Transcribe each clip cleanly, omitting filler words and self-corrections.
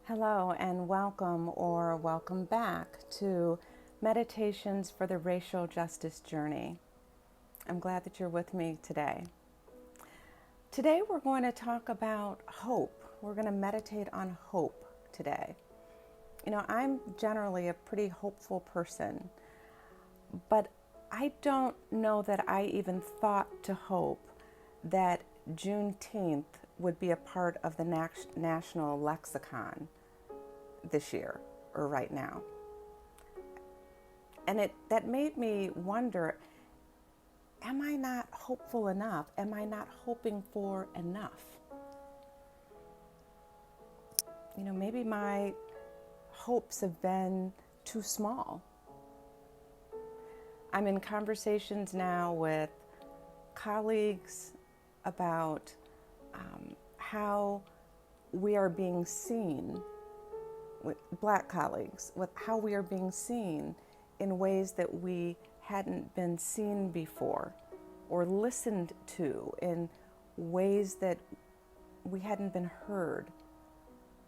Hello and welcome or welcome back to Meditations for the Racial Justice Journey. I'm glad that you're with me today. Today we're going to talk about hope. We're going to meditate on hope today. I'm generally a pretty hopeful person, but I don't know that I even thought to hope that Juneteenth would be a part of the national lexicon this year or right now. And that made me wonder, am I not hopeful enough? Am I not hoping for enough? Maybe my hopes have been too small. I'm in conversations now with colleagues about how we are being seen, with Black colleagues, with how we are being seen in ways that we hadn't been seen before, or listened to in ways that we hadn't been heard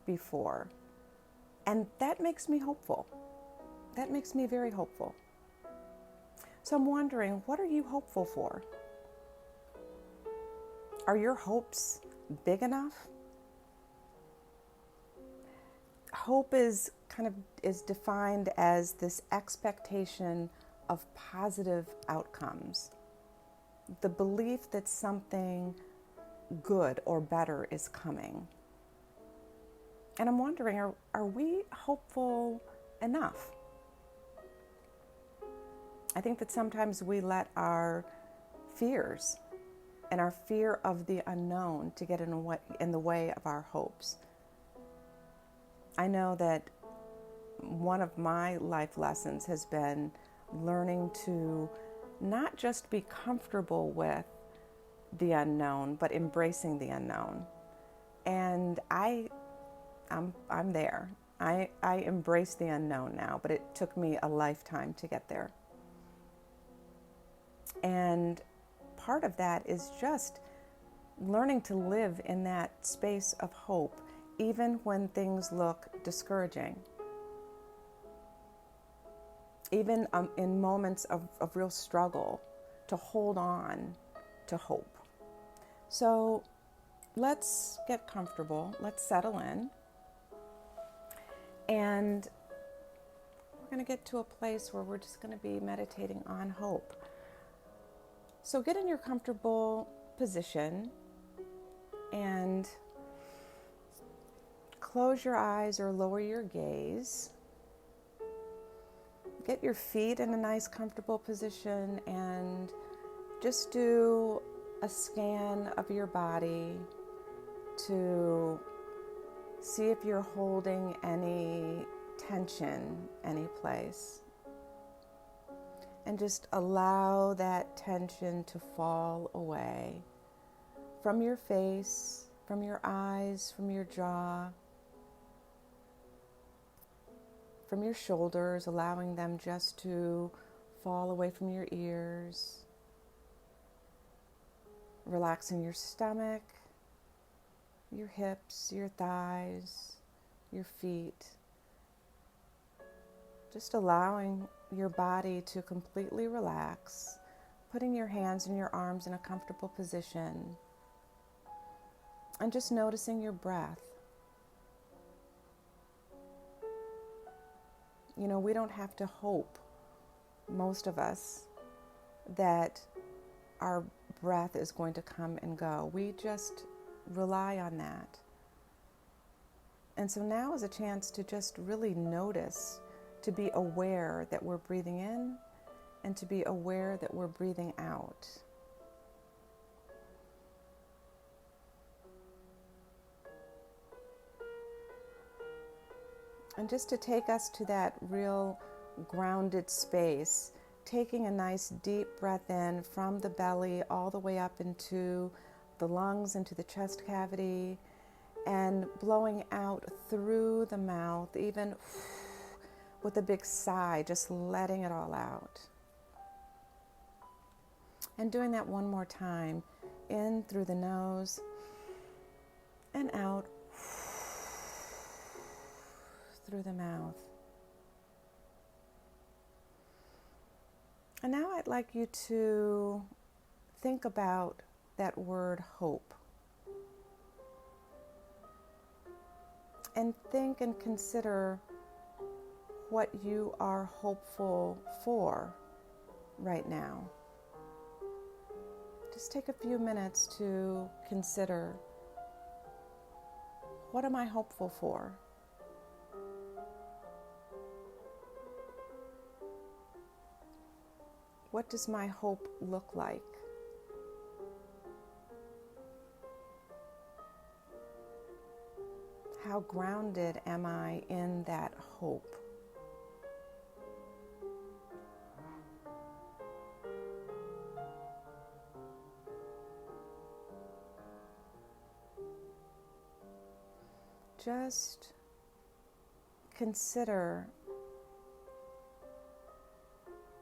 before. And that makes me hopeful. That makes me very hopeful. So I'm wondering, what are you hopeful for? Are your hopes big enough? Hope is defined as this expectation of positive outcomes. The belief that something good or better is coming. And I'm wondering, are we hopeful enough? I think that sometimes we let our fears and our fear of the unknown to get in the way of our hopes. I know that one of my life lessons has been learning to not just be comfortable with the unknown, but embracing the unknown. And I'm there. I embrace the unknown now, but it took me a lifetime to get there. And part of that is just learning to live in that space of hope, even when things look discouraging. Even in moments of real struggle, to hold on to hope. So let's get comfortable, let's settle in, and we're going to get to a place where we're just going to be meditating on hope. So get in your comfortable position and close your eyes or lower your gaze. Get your feet in a nice comfortable position and just do a scan of your body to see if you're holding any tension any place. And just allow that tension to fall away from your face, from your eyes, from your jaw, from your shoulders, allowing them just to fall away from your ears. Relaxing your stomach, your hips, your thighs, your feet. Just allowing your body to completely relax, putting your hands and your arms in a comfortable position, and just noticing your breath. We don't have to hope, most of us, that our breath is going to come and go. We just rely on that. And so now is a chance to just really notice, to be aware that we're breathing in and to be aware that we're breathing out. And just to take us to that real grounded space, taking a nice deep breath in from the belly all the way up into the lungs, into the chest cavity, and blowing out through the mouth, even with a big sigh, just letting it all out. And doing that one more time, in through the nose and out. through the mouth. And now I'd like you to think about that word hope. And think and consider what you are hopeful for right now. Just take a few minutes to consider, what am I hopeful for? What does my hope look like? How grounded am I in that hope? Just consider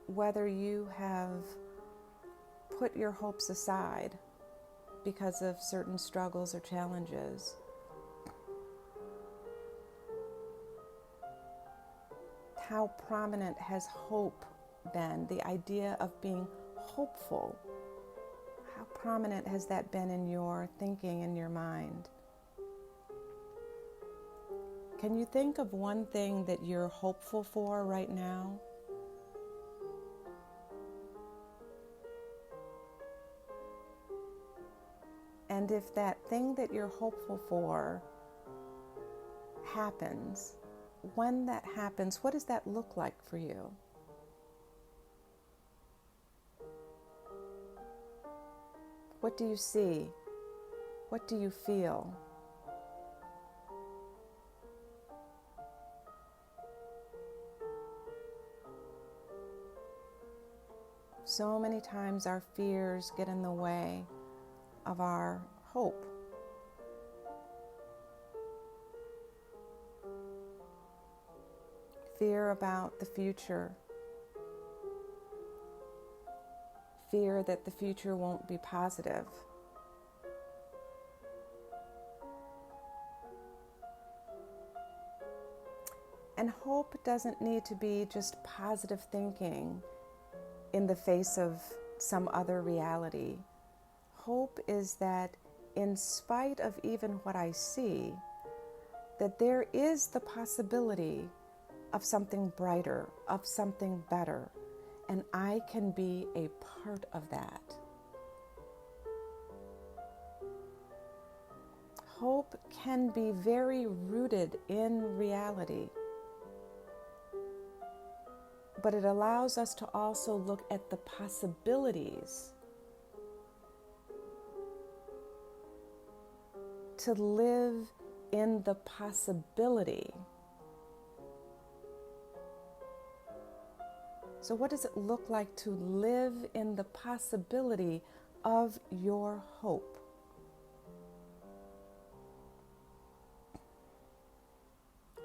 whether you have put your hopes aside because of certain struggles or challenges. How prominent has hope been? The idea of being hopeful. How prominent has that been in your thinking, in your mind? Can you think of one thing that you're hopeful for right now? And if that thing that you're hopeful for happens, when that happens, what does that look like for you? What do you see? What do you feel? So many times our fears get in the way of our hope. Fear about the future. Fear that the future won't be positive. And hope doesn't need to be just positive thinking in the face of some other reality. Hope is that in spite of even what I see, that there is the possibility of something brighter, of something better, and I can be a part of that. Hope can be very rooted in reality, but it allows us to also look at the possibilities, to live in the possibility. So what does it look like to live in the possibility of your hope?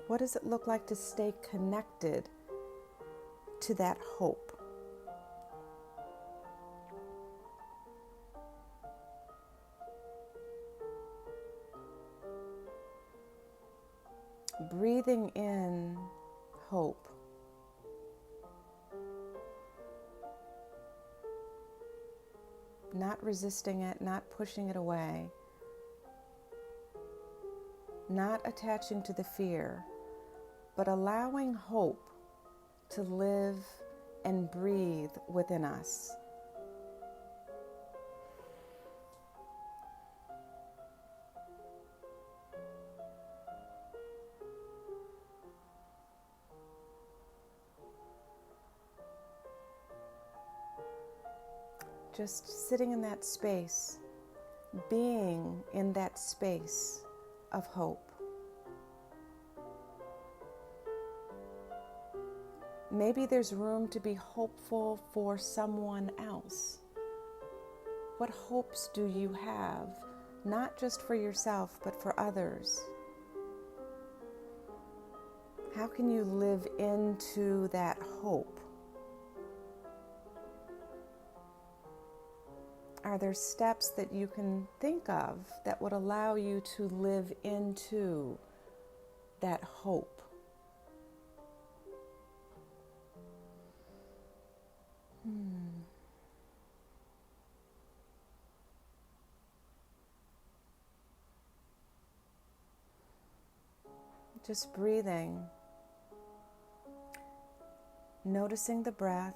What does it look like to stay connected to that hope? Breathing in hope. Not resisting it, not pushing it away, not attaching to the fear, but allowing hope to live and breathe within us. Just sitting in that space, being in that space of hope. Maybe there's room to be hopeful for someone else. What hopes do you have, not just for yourself, but for others? How can you live into that hope? Are there steps that you can think of that would allow you to live into that hope Just breathing, noticing the breath,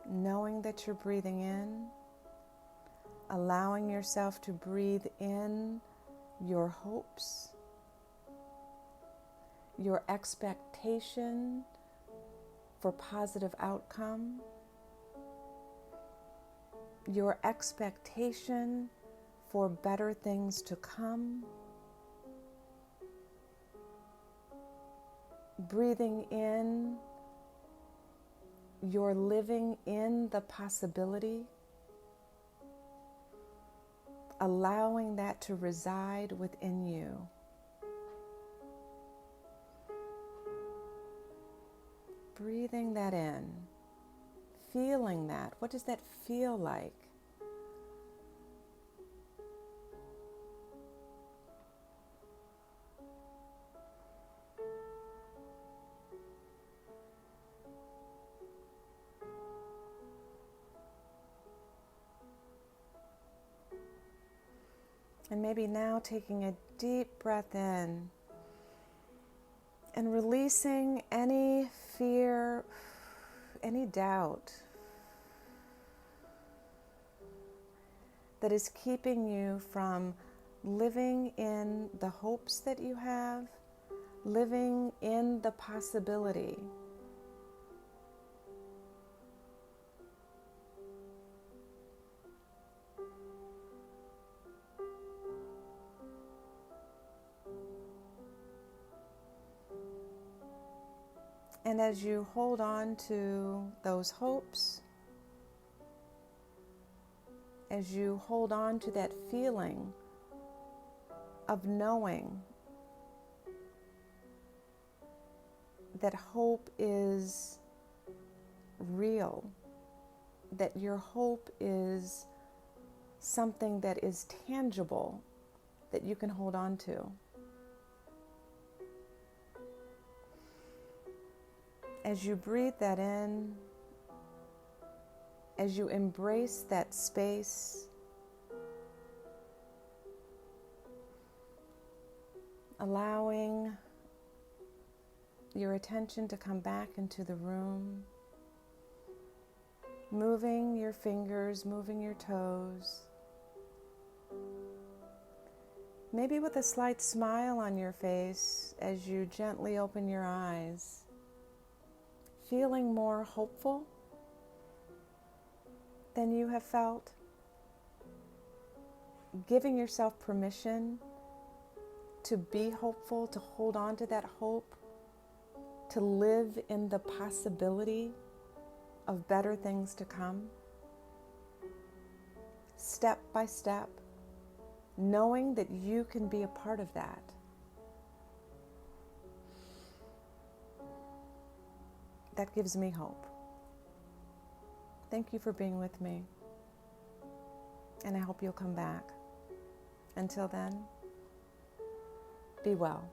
knowing that you're breathing in, allowing yourself to breathe in your hopes, your expectation for positive outcome, your expectation for better things to come. Breathing in, you're living in the possibility, allowing that to reside within you. Breathing that in, feeling that. What does that feel like? And maybe now taking a deep breath in and releasing any fear, any doubt that is keeping you from living in the hopes that you have, living in the possibility. And as you hold on to those hopes, as you hold on to that feeling of knowing that hope is real, that your hope is something that is tangible, that you can hold on to. As you breathe that in, as you embrace that space, allowing your attention to come back into the room, moving your fingers, moving your toes, maybe with a slight smile on your face as you gently open your eyes, feeling more hopeful than you have felt, giving yourself permission to be hopeful, to hold on to that hope, to live in the possibility of better things to come, step by step, knowing that you can be a part of that. That gives me hope. Thank you for being with me, and I hope you'll come back. Until then, be well.